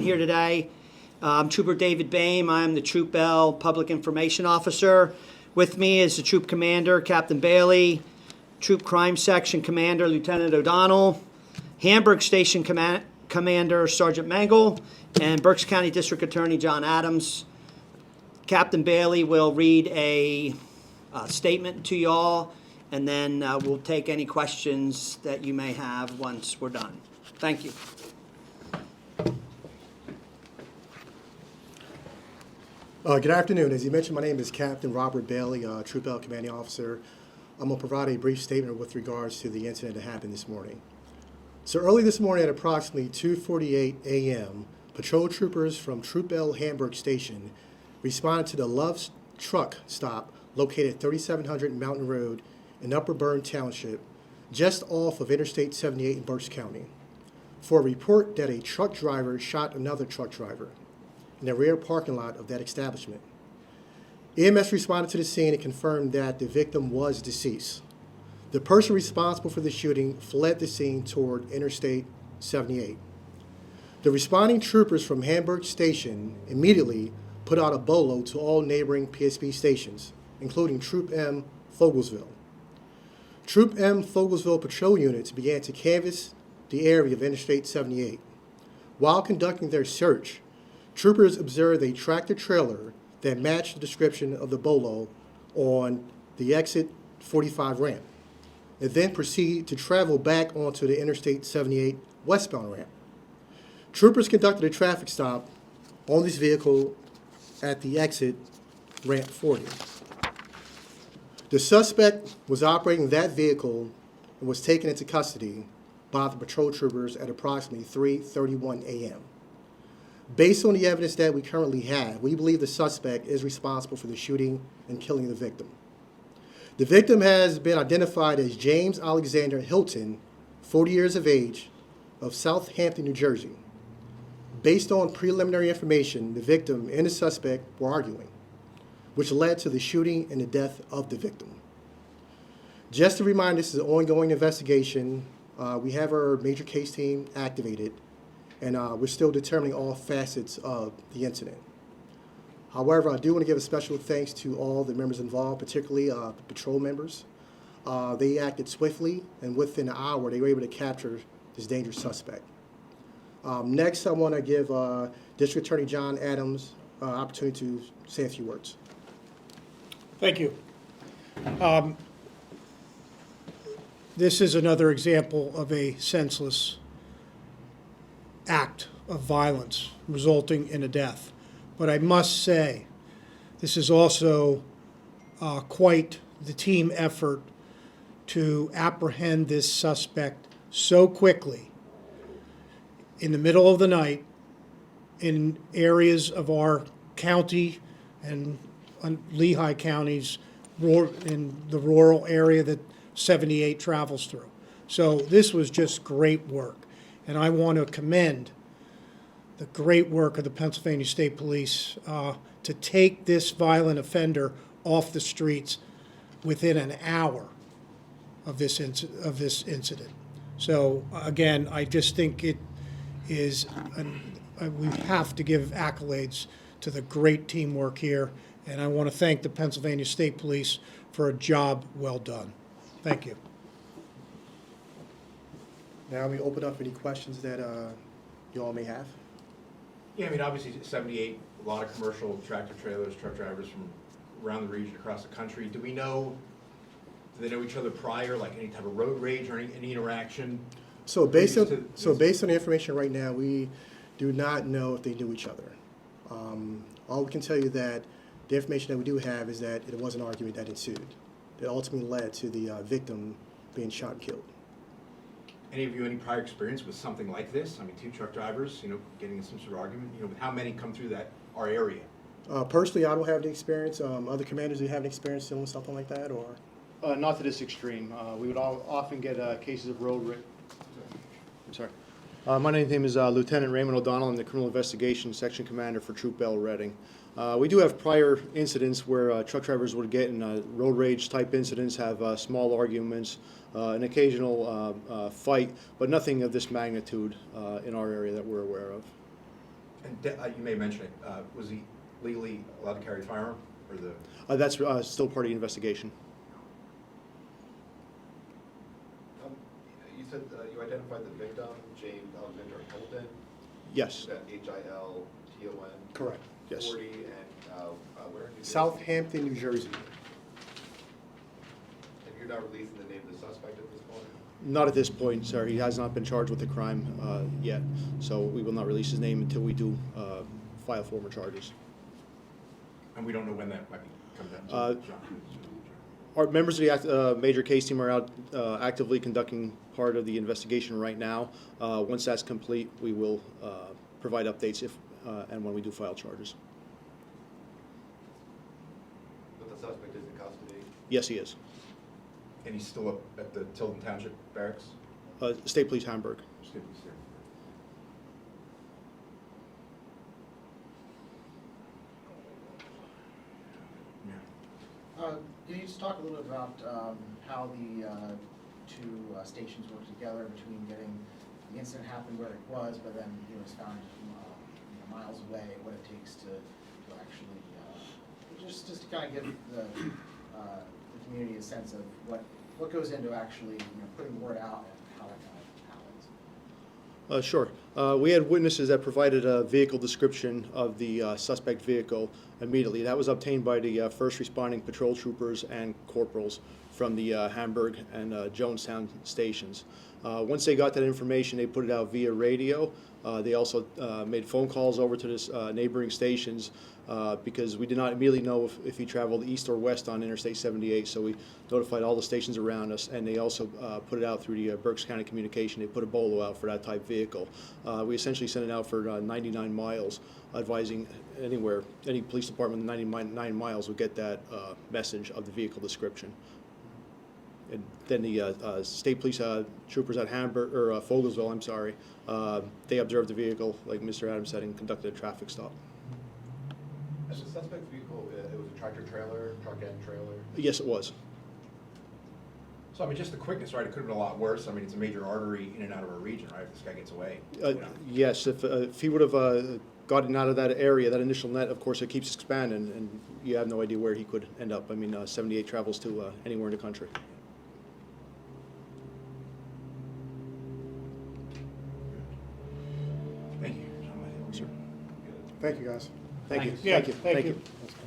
Here today. I'm Trooper David Boehm. I'm the Troop L Public Information Officer. With me is the Troop Commander, Captain Bailey, Troop Crime Section Commander, Lieutenant O'Donnell, Hamburg Station Commander, Sergeant Mangle, and Berks County District Attorney, John Adams. Captain Bailey will read a statement to y'all, and then we'll take any questions that you may have once we're done. Thank you. Good afternoon. As you mentioned, my name is Captain Robert Bailey, Troop L Commanding Officer. I'm going to provide a brief statement with regards to the incident that happened this morning. So early this morning at approximately 2:48 a.m., patrol troopers from Troop L Hamburg Station responded to the Love's truck stop located 3700 Mountain Road in Upper Bern Township, just off of Interstate 78 in Berks County, for a report that a truck driver shot another truck driver in the rear parking lot of that establishment. EMS responded to the scene and confirmed that the victim was deceased. The person responsible for the shooting fled the scene toward Interstate 78. The responding troopers from Hamburg Station immediately put out a bolo to all neighboring PSP stations, including Troop M Fogelsville. Troop M Fogelsville patrol units began to canvass the area of Interstate 78. While conducting their search, troopers observed a tractor-trailer that matched the description of the bolo on the exit 45 ramp. It then proceeded to travel back onto the Interstate 78 westbound ramp. Troopers conducted a traffic stop on this vehicle at the exit ramp 40. The suspect was operating that vehicle and was taken into custody by the patrol troopers at approximately 3:31 a.m. Based on the evidence that we currently have, we believe the suspect is responsible for the shooting and killing the victim. The victim has been identified as James Alexander Hilton, 40 years of age, of Southampton, New Jersey. Based on preliminary information, the victim and the suspect were arguing, which led to the shooting and the death of the victim. Just to remind, this is an ongoing investigation. We have our major case team activated, and we're still determining all facets of the incident. However, I do want to give a special thanks to all the members involved, particularly the patrol members. They acted swiftly, and within an hour, they were able to capture this dangerous suspect. Next, I want to give District Attorney John Adams opportunity to say a few words. Thank you. This is another example of a senseless act of violence resulting in a death. But I must say, this is also quite the team effort to apprehend this suspect so quickly in the middle of the night in areas of our county and Lehigh counties in the rural area that 78 travels through. So this was just great work. And I want to commend the great work of the Pennsylvania State Police to take this violent offender off the streets within an hour of this incident. So again, I just think it is, we have to give accolades to the great teamwork here. And I want to thank the Pennsylvania State Police for a job well done. Thank you. Now we open up any questions that you all may have. Yeah, I mean, obviously 78, a lot of commercial tractor trailers, truck drivers from around the region, across the country. Do they know each other prior, like any type of road rage or any interaction? So based on the information right now, we do not know if they knew each other. All we can tell you that the information that we do have is that it was an argument that ensued that ultimately led to the victim being shot and killed. Any of you any prior experience with something like this? I mean, two truck drivers, getting in some sort of argument. How many come through our area? Personally, I don't have the experience. Other commanders, do you have any experience dealing with something like that, or? Not to this extreme. We would often get cases of road rage. I'm sorry. My name is Lieutenant Raymond O'Donnell. I'm the Criminal Investigation Section Commander for Troop L Reading. We do have prior incidents where truck drivers would get in road rage type incidents, have small arguments, an occasional fight, but nothing of this magnitude in our area that we're aware of. You may mention it, was he legally allowed to carry a firearm, or the? That's still part of the investigation. You said you identified the victim, James Alexander Hilton. Yes, That Hilton. Correct. yes. 40, and where in New Jersey? Southampton, New Jersey. And you're not releasing the name of the suspect at this point? Not at this point, sir. He has not been charged with the crime yet, so we will not release his name until we do file formal charges. And we don't know when that might be coming down. Our members of the major case team are out actively conducting part of the investigation right now. Once that's complete, we will provide updates if and when we do file charges. But the suspect is in custody? Yes, he is. And he's still up at the Tilden Township Barracks? State Police Hamburg. State Police there. Yeah. Can you just talk a little bit about how the two stations work together between getting the incident happened where it was, but then he was found miles away, what it takes to actually, just to kind of give the community a sense of what goes into actually putting word out and how that kind of happens? Sure. We had witnesses that provided a vehicle description of the suspect vehicle immediately. That was obtained by the first responding patrol troopers and corporals from the Hamburg and Jonestown stations. Once they got that information, they put it out via radio. They also made phone calls over to this neighboring stations because we did not immediately know if he traveled east or west on Interstate 78, so we notified all the stations around us, and they also put it out through the Berks County communication. They put a bolo out for that type vehicle. We essentially sent it out for 99 miles, advising any police department in 99 miles would get that message of the vehicle description. And then the state police troopers at Hamburg, or Fogelsville, I'm sorry, they observed the vehicle, like Mr. Adams said, and conducted a traffic stop. And the suspect vehicle, it was a tractor trailer, truck and trailer? Yes, it was. So, I mean, just the quickness, right, it could have been a lot worse. I mean, it's a major artery in and out of our region, right, if this guy gets away. Yes, if he would have gotten out of that area, that initial net, of course, it keeps expanding, and you have no idea where he could end up. I mean, 78 travels to anywhere in the country. Thank you. Sir. Thank you, guys. Thank you. Yeah, Thank you. thank you. Thank you.